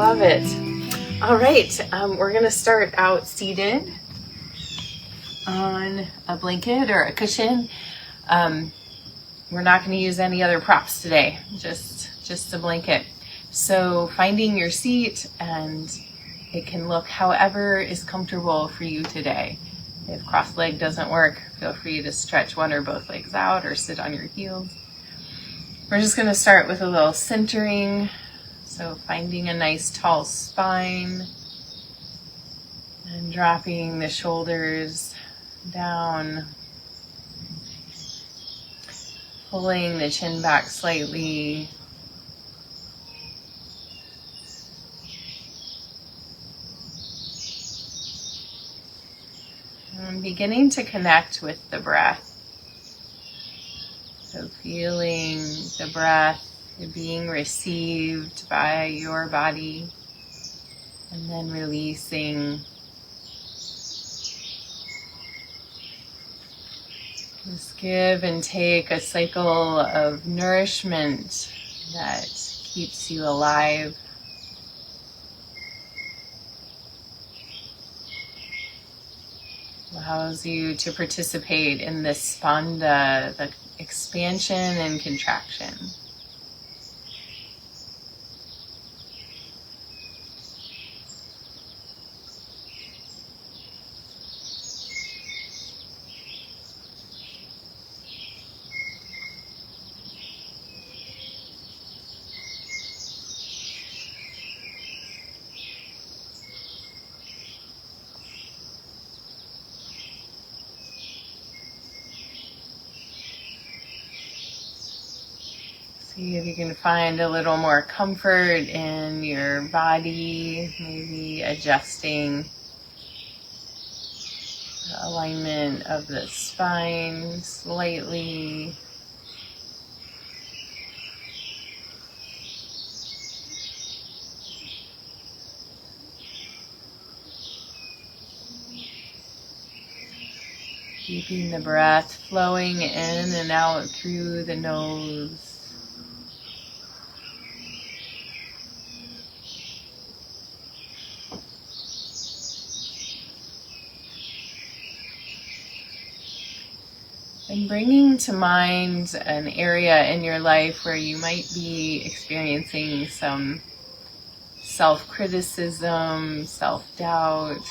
love it. All right, we're going to start out seated on a blanket or a cushion. We're not going to use any other props today, just a blanket. So finding your seat, and it can look however is comfortable for you today. If cross-legged doesn't work, feel free to stretch one or both legs out or sit on your heels. We're just going to start with a little centering. So finding a nice tall spine and dropping the shoulders down, pulling the chin back slightly. And beginning to connect with the breath. So feeling the breath being received by your body, and then releasing. Just give and take a cycle of nourishment that keeps you alive. Allows you to participate in this spanda, the expansion and contraction. See if you can find a little more comfort in your body, maybe adjusting the alignment of the spine slightly. Keeping the breath flowing in and out through the nose. And bringing to mind an area in your life where you might be experiencing some self-criticism, self-doubt.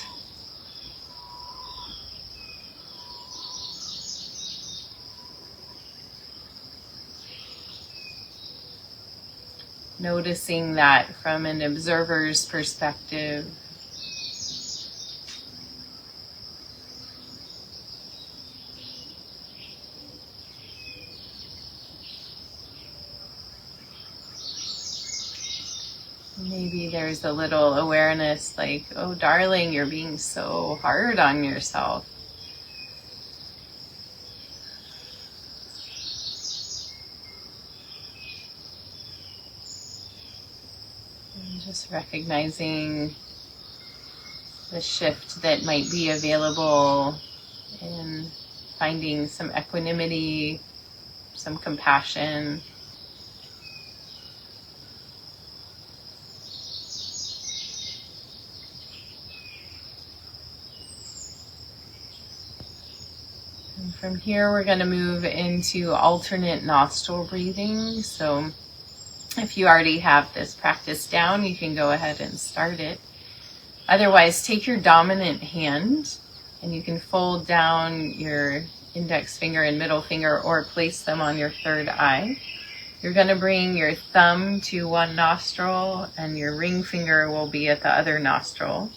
Noticing that from an observer's perspective. Maybe there's a little awareness like, oh darling, you're being so hard on yourself. And just recognizing the shift that might be available in finding some equanimity, some compassion. From here, we're going to move into alternate nostril breathing. So if you already have this practice down, you can go ahead and start it. Otherwise, take your dominant hand and you can fold down your index finger and middle finger or place them on your third eye. You're going to bring your thumb to one nostril and your ring finger will be at the other nostril,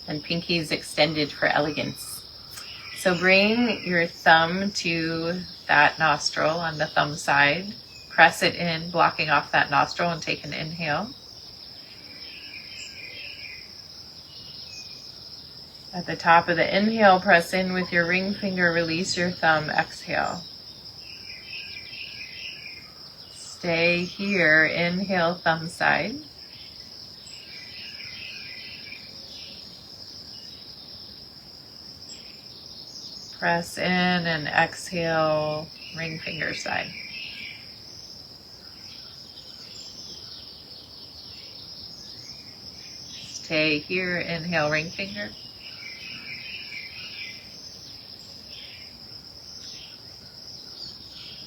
and pinky is extended for elegance. So bring your thumb to that nostril on the thumb side, press it in, blocking off that nostril, and take an inhale. At the top of the inhale, press in with your ring finger, release your thumb, exhale. Stay here, inhale, thumb side. Press in and exhale, ring finger side. Stay here. Inhale, ring finger.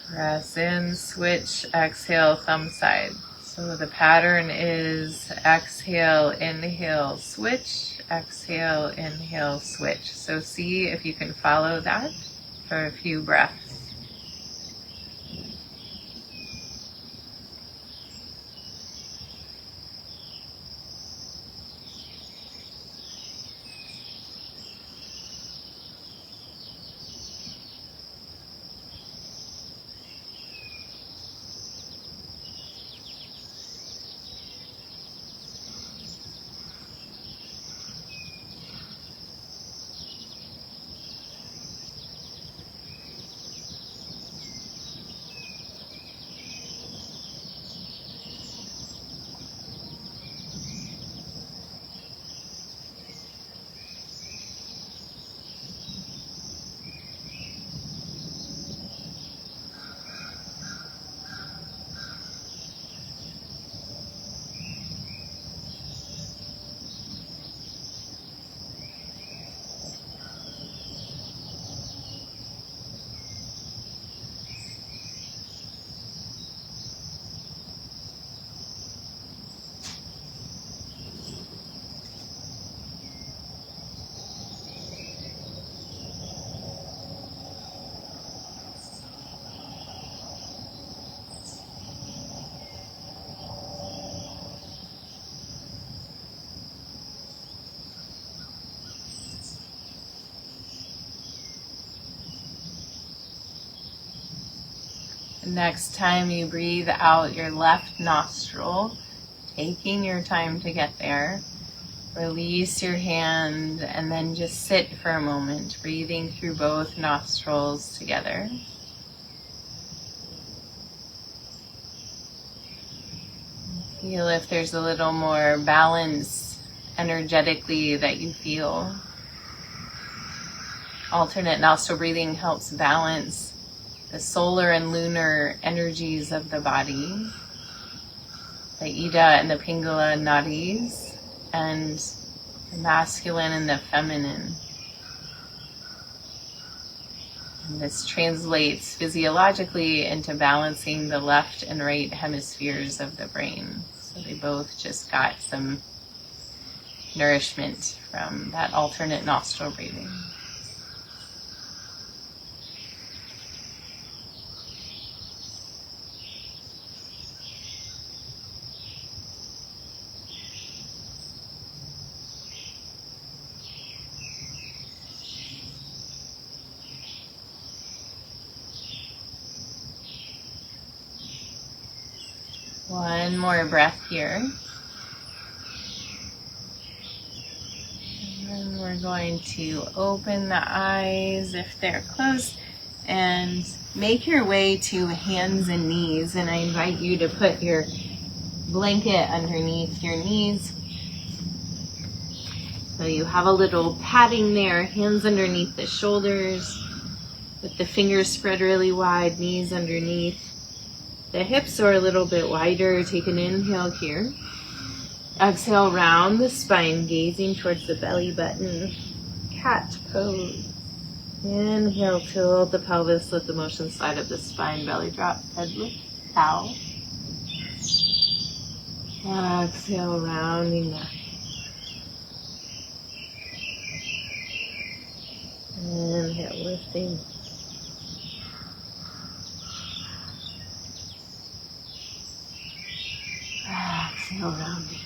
Press in, switch, exhale, thumb side. So the pattern is exhale, inhale, switch, exhale, inhale, switch. So see if you can follow that for a few breaths. Next time you breathe out your left nostril, taking your time to get there, release your hand and then just sit for a moment, breathing through both nostrils together. Feel if there's a little more balance energetically that you feel. Alternate nostril breathing helps balance the solar and lunar energies of the body, the Ida and the Pingala nadis, and the masculine and the feminine. And this translates physiologically into balancing the left and right hemispheres of the brain. So they both just got some nourishment from that alternate nostril breathing. One more breath here. And then we're going to open the eyes if they're closed and make your way to hands and knees. And I invite you to put your blanket underneath your knees. So you have a little padding there, hands underneath the shoulders, with the fingers spread really wide, knees underneath. The hips are a little bit wider. Take an inhale here. Exhale, round the spine, gazing towards the belly button. Cat pose. Inhale, tilt the pelvis, let the motion slide up the spine, belly drop, head lift, cow. Exhale, rounding back. Inhale, lifting. Exhale, rounding.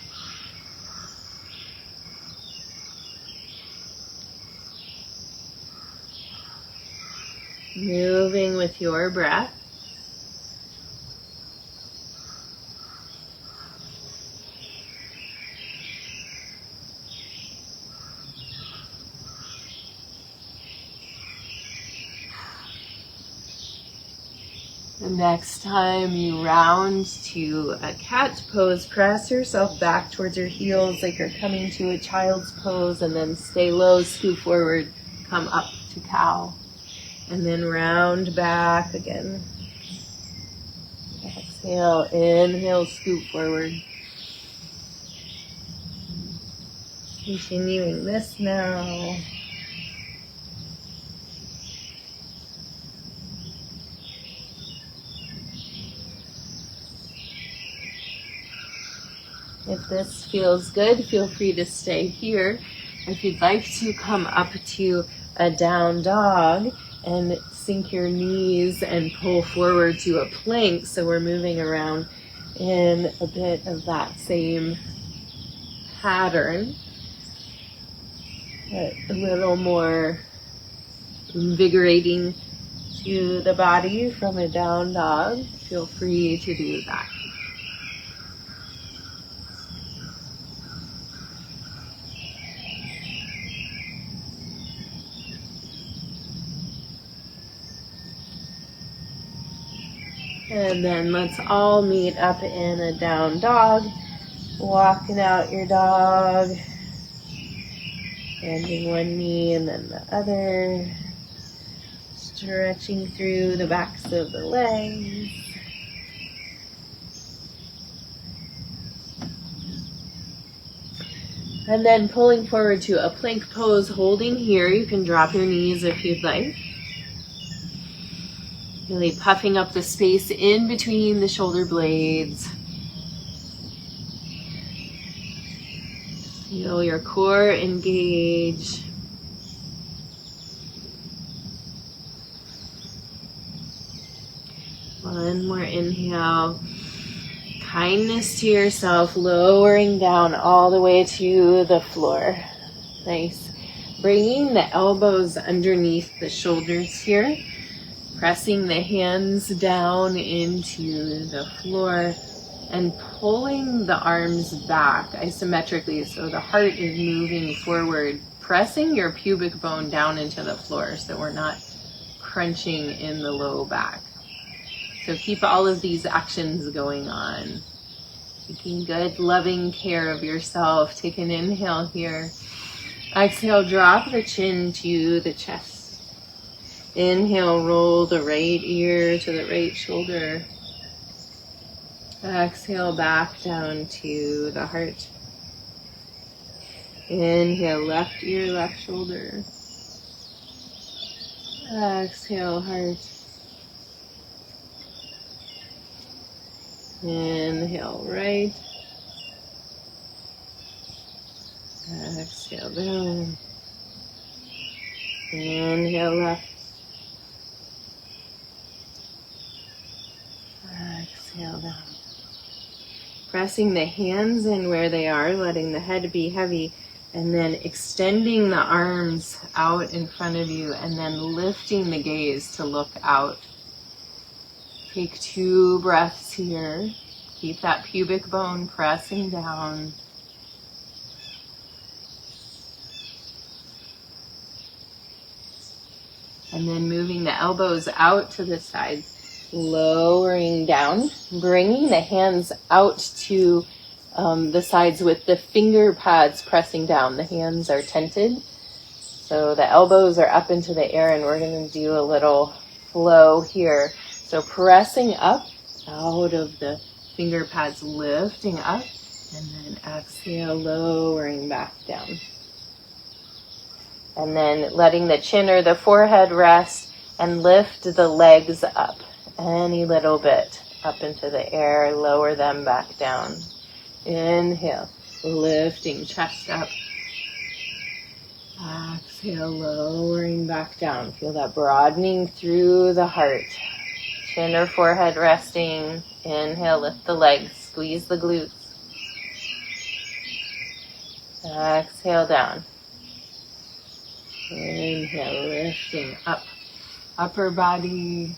Moving with your breath. The next time you round to a cat pose, press yourself back towards your heels like you're coming to a child's pose, and then stay low, scoot forward, come up to cow, and then round back again. Exhale, inhale, scoot forward. Continuing this now. If this feels good, feel free to stay here. If you'd like to come up to a down dog and sink your knees and pull forward to a plank, so we're moving around in a bit of that same pattern, but a little more invigorating to the body from a down dog, feel free to do that. And then let's all meet up in a down dog, walking out your dog, bending one knee and then the other, stretching through the backs of the legs. And then pulling forward to a plank pose, holding here. You can drop your knees if you'd like. Really puffing up the space in between the shoulder blades. Feel your core engage. One more inhale. Kindness to yourself, lowering down all the way to the floor. Nice. Bringing the elbows underneath the shoulders here. Pressing the hands down into the floor and pulling the arms back isometrically so the heart is moving forward, pressing your pubic bone down into the floor so we're not crunching in the low back. So keep all of these actions going on. Taking good, loving care of yourself. Take an inhale here. Exhale, drop the chin to the chest. Inhale, roll the right ear to the right shoulder. Exhale, back down to the heart. Inhale, left ear, left shoulder. Exhale, heart. Inhale, right. Exhale, down. Inhale, left. Exhale down. Pressing the hands in where they are, letting the head be heavy, and then extending the arms out in front of you, and then lifting the gaze to look out. Take 2 breaths here. Keep that pubic bone pressing down. And then moving the elbows out to the side. Lowering down, bringing the hands out to the sides with the finger pads pressing down. The hands are tented, so the elbows are up into the air, and we're going to do a little flow here. So pressing up out of the finger pads, lifting up, and then exhale, lowering back down. And then letting the chin or the forehead rest and lift the legs up. Any little bit up into the air, lower them back down. Inhale, lifting chest up. Exhale, lowering back down. Feel that broadening through the heart. Chin or forehead resting. Inhale, lift the legs, squeeze the glutes. Exhale, down. Inhale, lifting up. Upper body.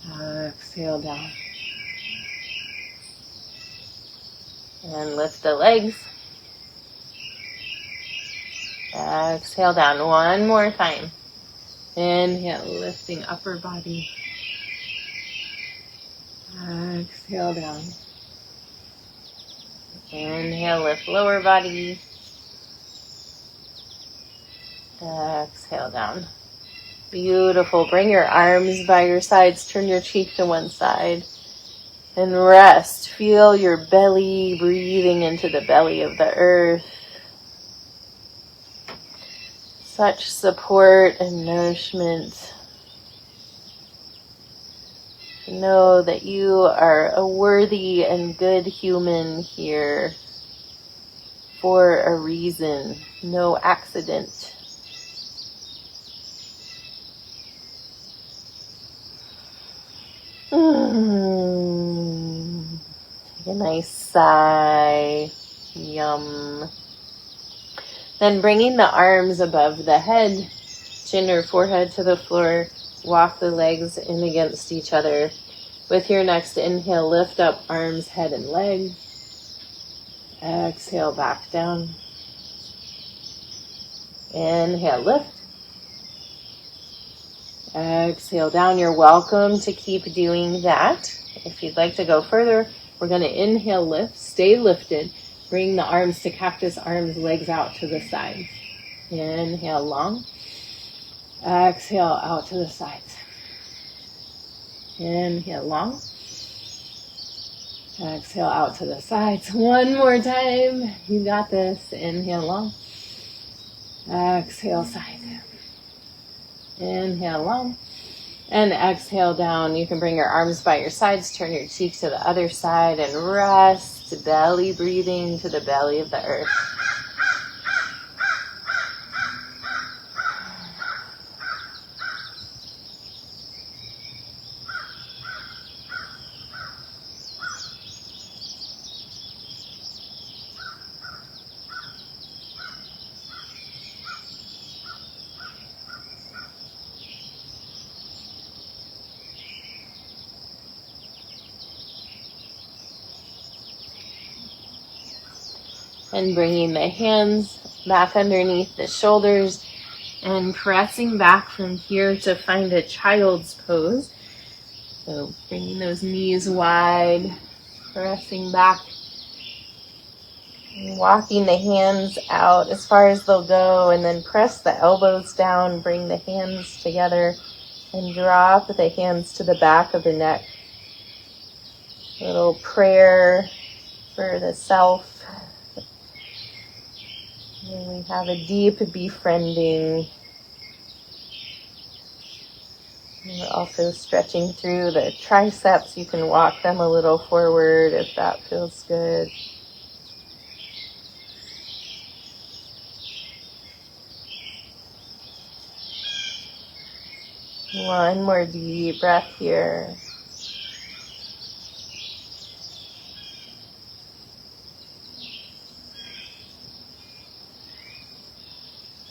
Exhale down. And lift the legs. Exhale down. One more time. Inhale, lifting upper body. Exhale down. Inhale, lift lower body. Exhale down. Beautiful. Bring your arms by your sides. Turn your cheek to one side. And rest. Feel your belly breathing into the belly of the earth. such support and nourishment. Know that you are a worthy and good human here for a reason, no accident. Take a nice sigh. Yum. Then bringing the arms above the head, chin or forehead to the floor, walk the legs in against each other. With your next inhale, lift up arms, head, and legs. Exhale, back down. Inhale, lift. Exhale down. You're welcome to keep doing that. If you'd like to go further, we're going to inhale, lift, stay lifted. Bring the arms to cactus arms, legs out to the sides. Inhale, long. Exhale, out to the sides. Inhale, long. Exhale, out to the sides. One more time. You got this. Inhale, long. Exhale, side. Inhale, long. And exhale down. You can bring your arms by your sides, turn your cheek to the other side, and rest, belly breathing to the belly of the earth. And bringing the hands back underneath the shoulders and pressing back from here to find a child's pose. So bringing those knees wide, pressing back, and walking the hands out as far as they'll go, and then press the elbows down, bring the hands together, and drop the hands to the back of the neck. A little prayer for the self. And we have a deep befriending. And we're also stretching through the triceps. You can walk them a little forward if that feels good. One more deep breath here.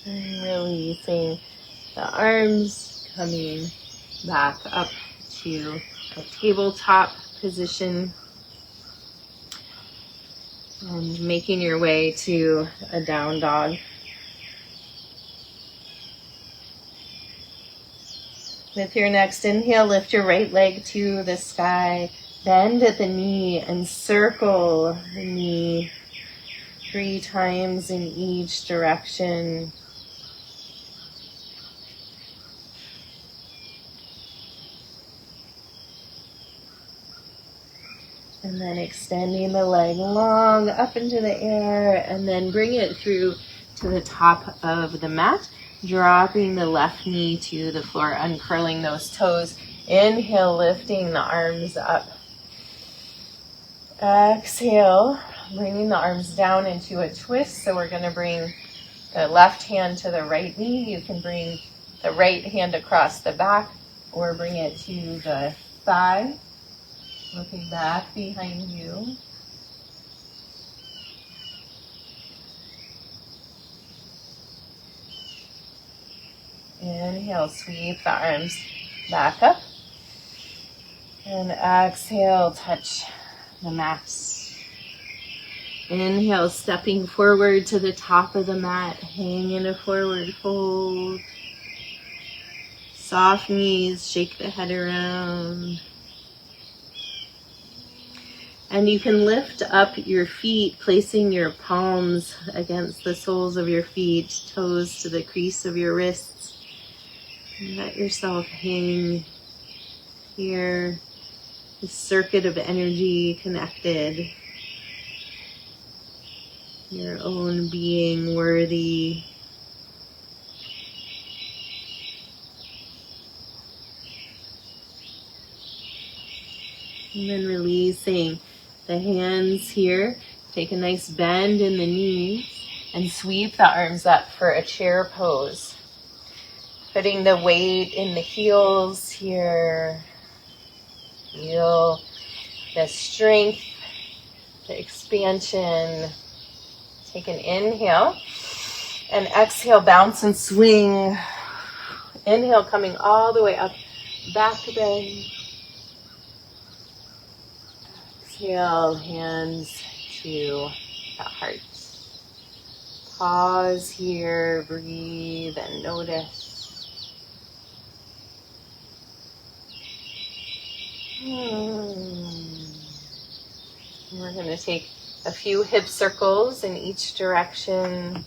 And releasing the arms, coming back up to a tabletop position. And making your way to a down dog. With your next inhale, lift your right leg to the sky. Bend at the knee and circle the knee 3 times in each direction. And then extending the leg long up into the air, and then bring it through to the top of the mat, dropping the left knee to the floor, uncurling those toes. Inhale, lifting the arms up. Exhale, bringing the arms down into a twist. So we're going to bring the left hand to the right knee. You can bring the right hand across the back or bring it to the thigh. Looking back behind you. Inhale, sweep the arms back up. And exhale, touch the mat. Inhale, stepping forward to the top of the mat. Hang in a forward fold. Soft knees, shake the head around. And you can lift up your feet, placing your palms against the soles of your feet, toes to the crease of your wrists. And let yourself hang here, this circuit of energy connected. Your own being worthy. And then releasing the hands here. Take a nice bend in the knees and sweep the arms up for a chair pose. Putting the weight in the heels here. Feel the strength, the expansion. Take an inhale and exhale, bounce and swing. Inhale, coming all the way up, back bend. Exhale, hands to the heart. Pause here, breathe and notice. We're going to take a few hip circles in each direction.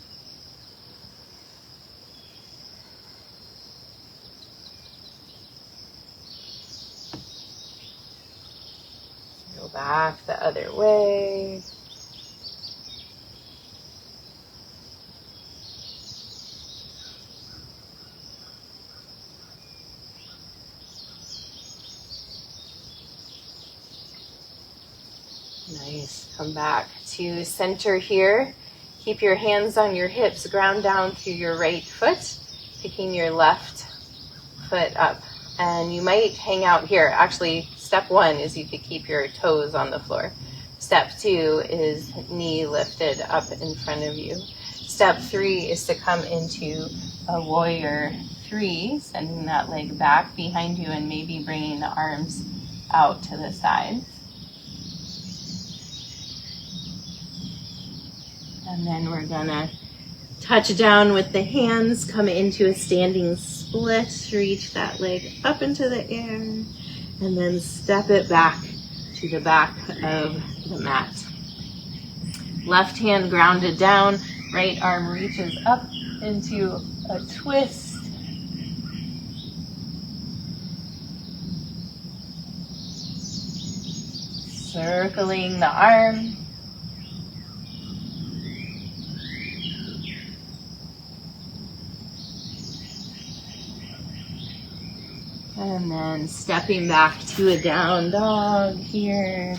Go back the other way. Nice. Come back to center here. Keep your hands on your hips, ground down through your right foot, picking your left foot up. And you might hang out here. Actually, step one is you could keep your toes on the floor. Step two is knee lifted up in front of you. Step three is to come into a warrior three, sending that leg back behind you and maybe bringing the arms out to the sides. And then we're gonna touch down with the hands, come into a standing split, reach that leg up into the air, and then step it back to the back of the mat. Left hand grounded down, right arm reaches up into a twist. Circling the arm. And then stepping back to a down dog here.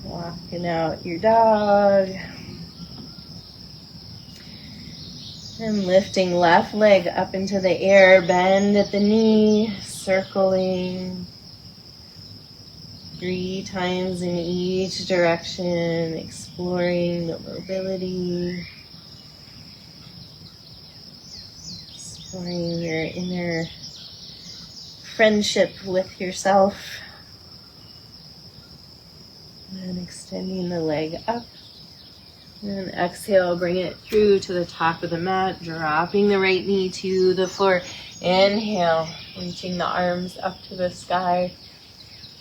Walking out your dog. And lifting left leg up into the air, bend at the knee, circling 3 times in each direction, exploring the mobility. Exploring your inner friendship with yourself. And extending the leg up. And exhale, bring it through to the top of the mat, dropping the right knee to the floor. Inhale, reaching the arms up to the sky.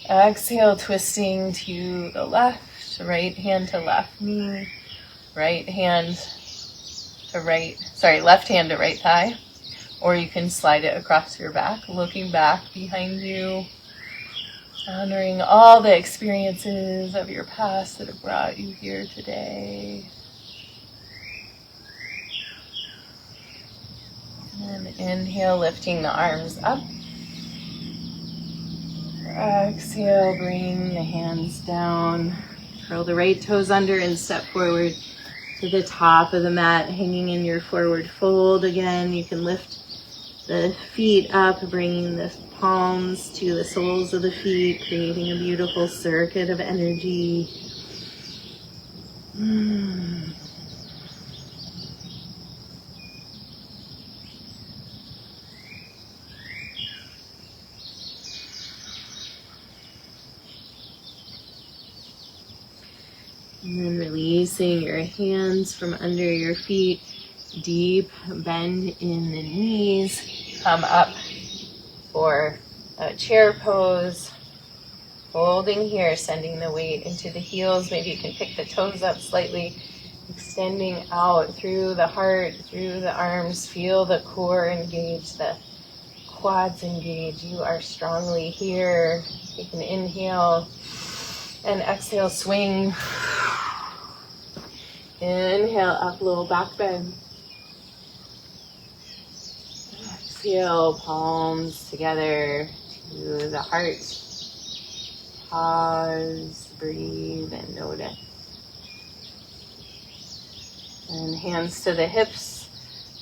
Exhale, twisting to the left, right hand to left knee, left hand to right thigh. Or you can slide it across your back, looking back behind you, honoring all the experiences of your past that have brought you here today. And inhale, lifting the arms up. Exhale, bring the hands down. Curl the right toes under and step forward to the top of the mat, hanging in your forward fold. Again, you can lift the feet up, bringing the palms to the soles of the feet, creating a beautiful circuit of energy. And then releasing your hands from under your feet. Deep bend in the knees. Come up for a chair pose. Holding here, sending the weight into the heels. Maybe you can pick the toes up slightly. Extending out through the heart, through the arms. Feel the core engage, the quads engage. You are strongly here. Take an inhale and exhale, swing. Inhale, up, low back bend. exhale, palms together to the heart. Pause, breathe, and notice. And hands to the hips.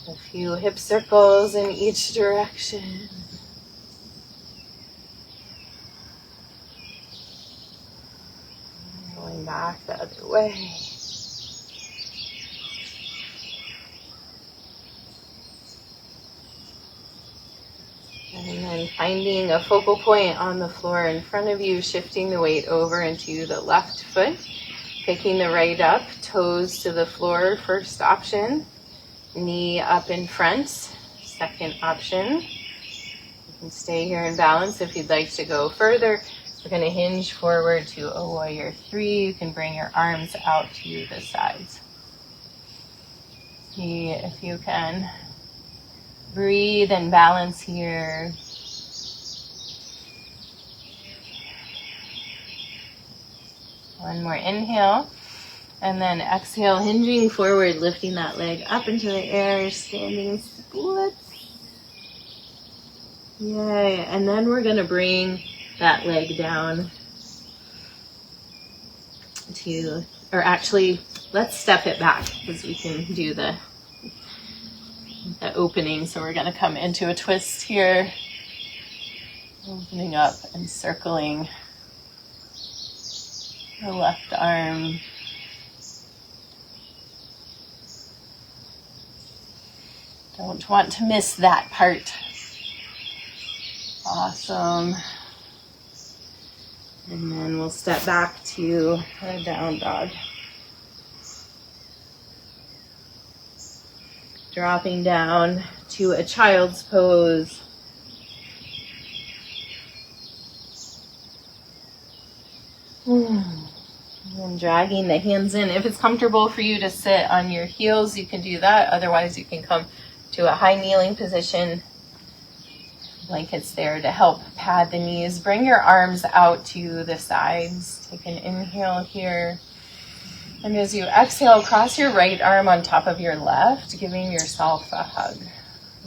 A few hip circles in each direction. Going back the other way. And then finding a focal point on the floor in front of you, shifting the weight over into the left foot, picking the right up, toes to the floor, first option. Knee up in front, second option. You can stay here in balance if you'd like to go further. We're going to hinge forward to a warrior 3. You can bring your arms out to the sides. See if you can breathe and balance here. One more inhale. And then exhale, hinging forward, lifting that leg up into the air, standing splits. Yay. And then we're going to bring that leg down to, or actually, let's step it back because we can do the opening. So we're going to come into a twist here, opening up and circling the left arm. Don't want to miss that part. Awesome. And then we'll step back to a down dog. Dropping down to a child's pose. And dragging the hands in. If it's comfortable for you to sit on your heels, you can do that. Otherwise, you can come to a high kneeling position. Blankets there to help pad the knees. Bring your arms out to the sides. Take an inhale here. And as you exhale, cross your right arm on top of your left, giving yourself a hug.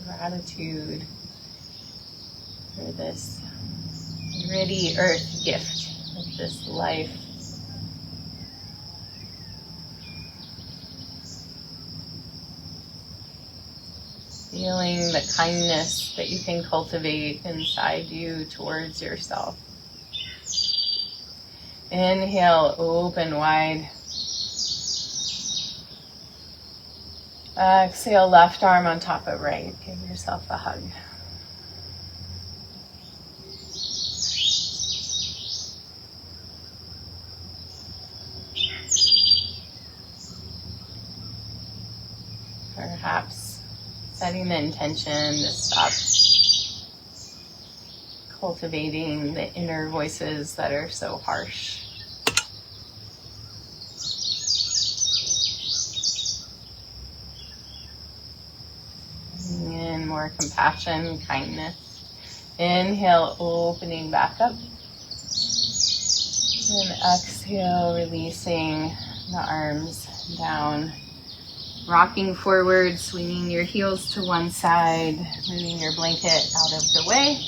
Gratitude for this gritty earth gift of this life. Feeling the kindness that you can cultivate inside you towards yourself. Inhale, open wide. Exhale, left arm on top of right. Give yourself a hug. Perhaps setting the intention to stop cultivating the inner voices that are so harsh. Bringing in more compassion, kindness. Inhale, opening back up. And exhale, releasing the arms down. Rocking forward, swinging your heels to one side, moving your blanket out of the way.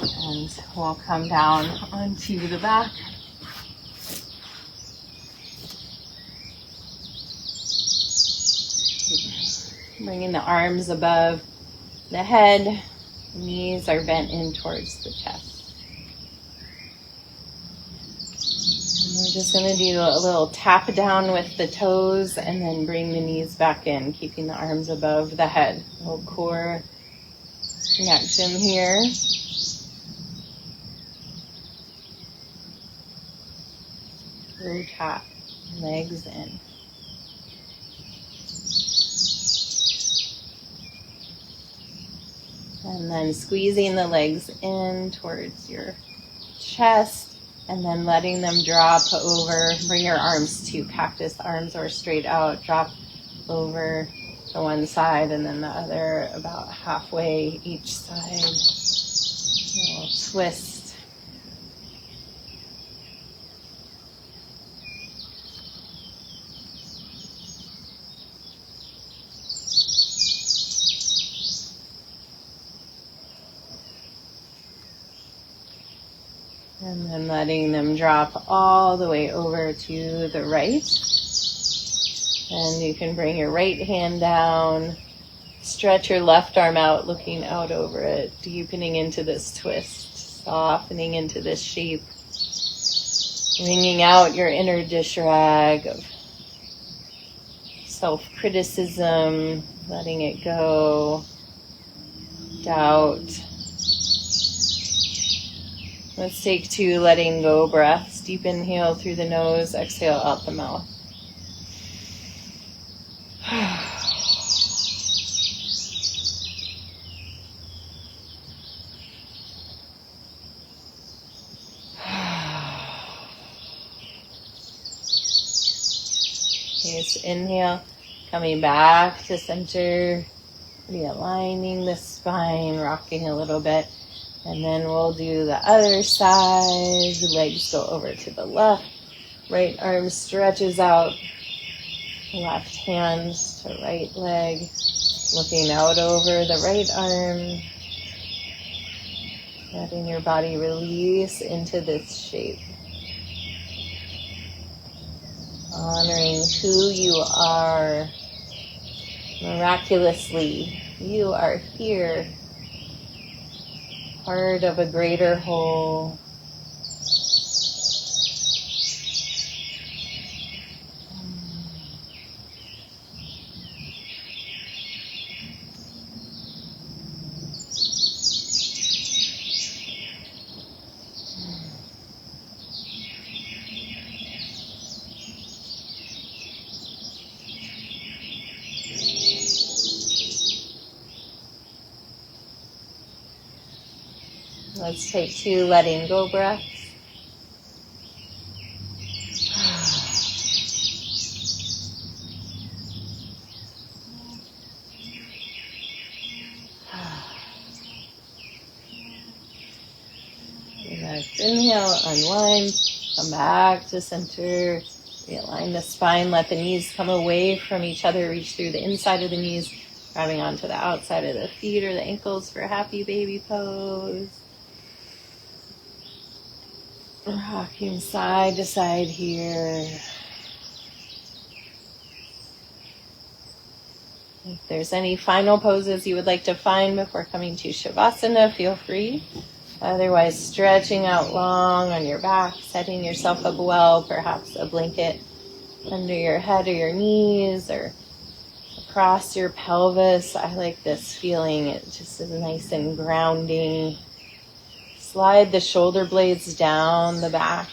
And we'll come down onto the back. Bringing the arms above the head. Knees are bent in towards the chest. We're just going to do a little tap down with the toes and then bring the knees back in, keeping the arms above the head. A little core connection here. Slow tap, legs in. And then squeezing the legs in towards your chest. And then letting them drop over. Bring your arms to cactus arms or straight out. Drop over to one side and then the other about halfway each side. A little twist. And then letting them drop all the way over to the right. And you can bring your right hand down. Stretch your left arm out, looking out over it, deepening into this twist, softening into this shape. Wringing out your inner dish rag of self-criticism, letting it go, doubt. Let's take 2 letting go breaths. Deep inhale through the nose, exhale out the mouth. Okay, so inhale, coming back to center, realigning the spine, rocking a little bit. And then we'll do the other side. Legs go over to the left. Right arm stretches out. Left hand to right leg. Looking out over the right arm. Letting your body release into this shape. Honoring who you are. Miraculously, you are here. Part of a greater whole. Let's take 2 letting go breaths. Next, inhale, unwind, come back to center, realign the spine, let the knees come away from each other, reach through the inside of the knees, grabbing onto the outside of the feet or the ankles for happy baby pose. Rocking side to side here. If there's any final poses you would like to find before coming to Shavasana, feel free. Otherwise, stretching out long on your back, setting yourself up well, perhaps a blanket under your head or your knees or across your pelvis. I like this feeling. It just is nice and grounding. Slide the shoulder blades down the back.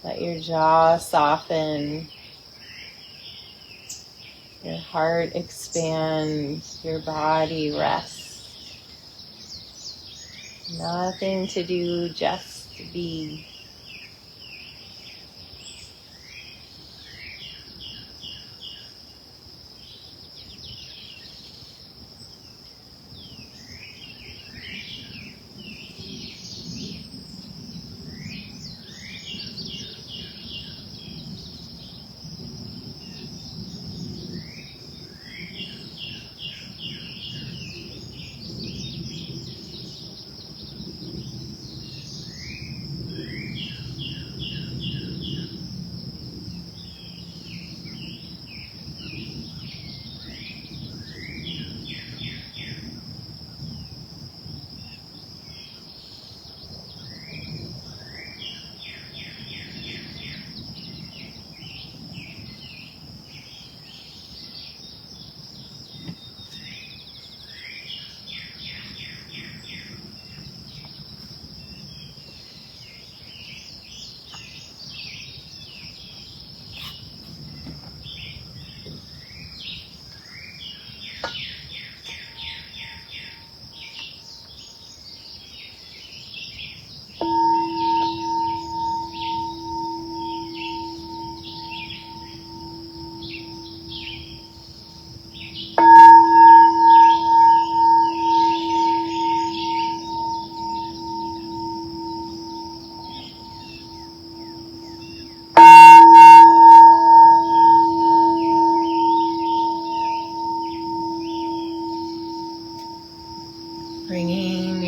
Let your jaw soften. Your heart expand. Your body rest. Nothing to do, just be.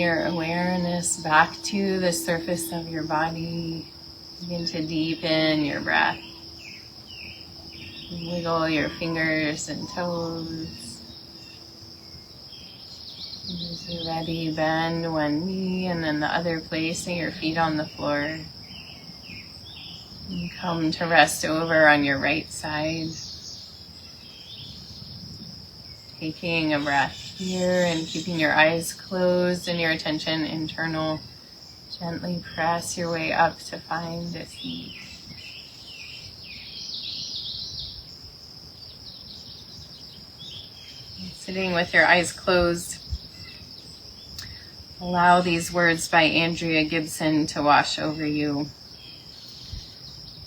your awareness back to the surface of your body. Begin to deepen your breath. Wiggle your fingers and toes. As you're ready, bend one knee and then the other, placing your feet on the floor. And come to rest over on your right side. Taking a breath here and keeping your eyes closed and your attention internal. Gently press your way up to find a seat. Sitting with your eyes closed, allow these words by Andrea Gibson to wash over you.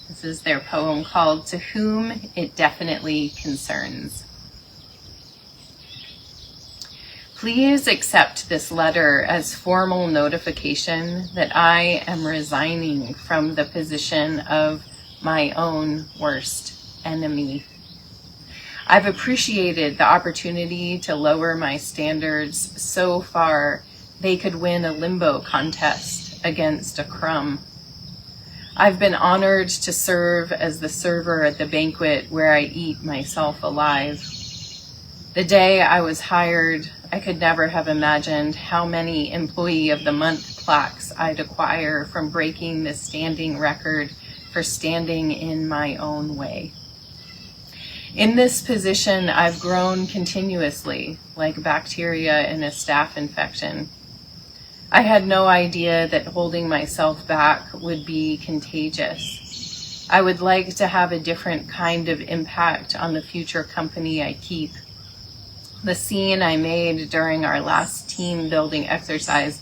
This is their poem called "To Whom It Definitely Concerns." Please accept this letter as formal notification that I am resigning from the position of my own worst enemy. I've appreciated the opportunity to lower my standards so far they could win a limbo contest against a crumb. I've been honored to serve as the server at the banquet where I eat myself alive. The day I was hired, I could never have imagined how many Employee of the Month plaques I'd acquire from breaking the standing record for standing in my own way. In this position, I've grown continuously, like bacteria in a staph infection. I had no idea that holding myself back would be contagious. I would like to have a different kind of impact on the future company I keep. The scene I made during our last team building exercise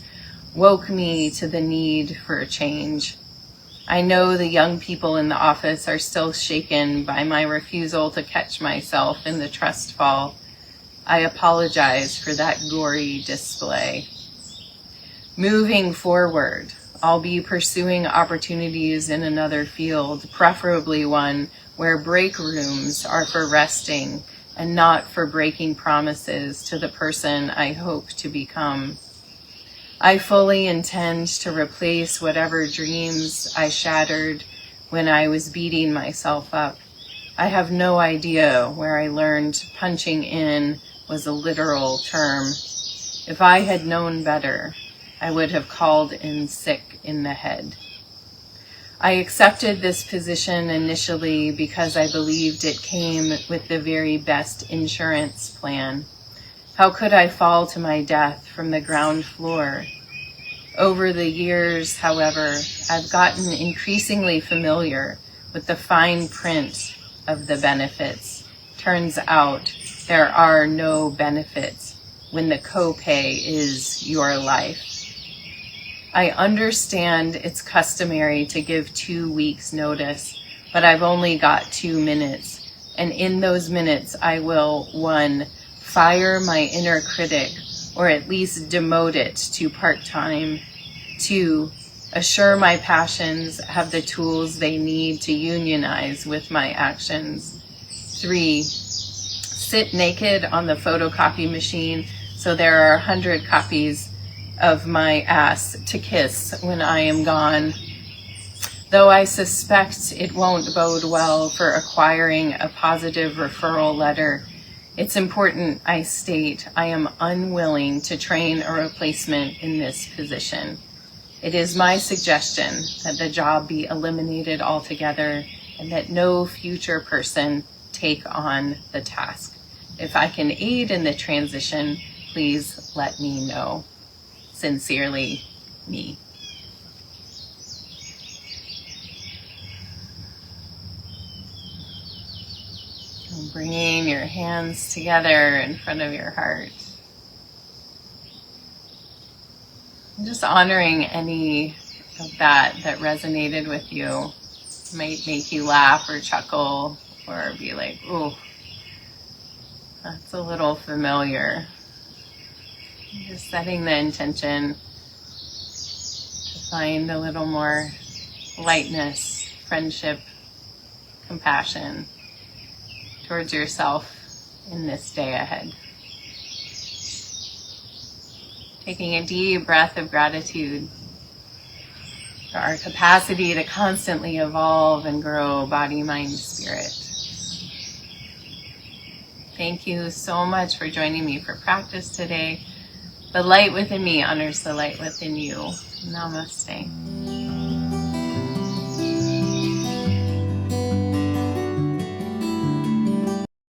woke me to the need for a change. I know the young people in the office are still shaken by my refusal to catch myself in the trust fall. I apologize for that gory display. Moving forward, I'll be pursuing opportunities in another field, preferably one where break rooms are for resting and not for breaking promises to the person I hope to become. I fully intend to replace whatever dreams I shattered when I was beating myself up. I have no idea where I learned punching in was a literal term. If I had known better, I would have called in sick in the head. I accepted this position initially because I believed it came with the very best insurance plan. How could I fall to my death from the ground floor? Over the years, however, I've gotten increasingly familiar with the fine print of the benefits. Turns out there are no benefits when the copay is your life. I understand it's customary to give 2 weeks notice, but I've only got 2 minutes. And in those minutes, I will, 1, fire my inner critic, or at least demote it to part-time. 2, assure my passions have the tools they need to unionize with my actions. 3, sit naked on the photocopy machine so there are 100 copies of my ass to kiss when I am gone. Though I suspect it won't bode well for acquiring a positive referral letter, it's important I state I am unwilling to train a replacement in this position. It is my suggestion that the job be eliminated altogether and that no future person take on the task. If I can aid in the transition, please let me know. Sincerely, me. And bringing your hands together in front of your heart. And just honoring any of that resonated with you. Might make you laugh or chuckle or be like, ooh, that's a little familiar. Just setting the intention to find a little more lightness, friendship, compassion towards yourself in this day ahead. Taking a deep breath of gratitude for our capacity to constantly evolve and grow body, mind, spirit. Thank you so much for joining me for practice today. The light within me honors the light within you. Namaste.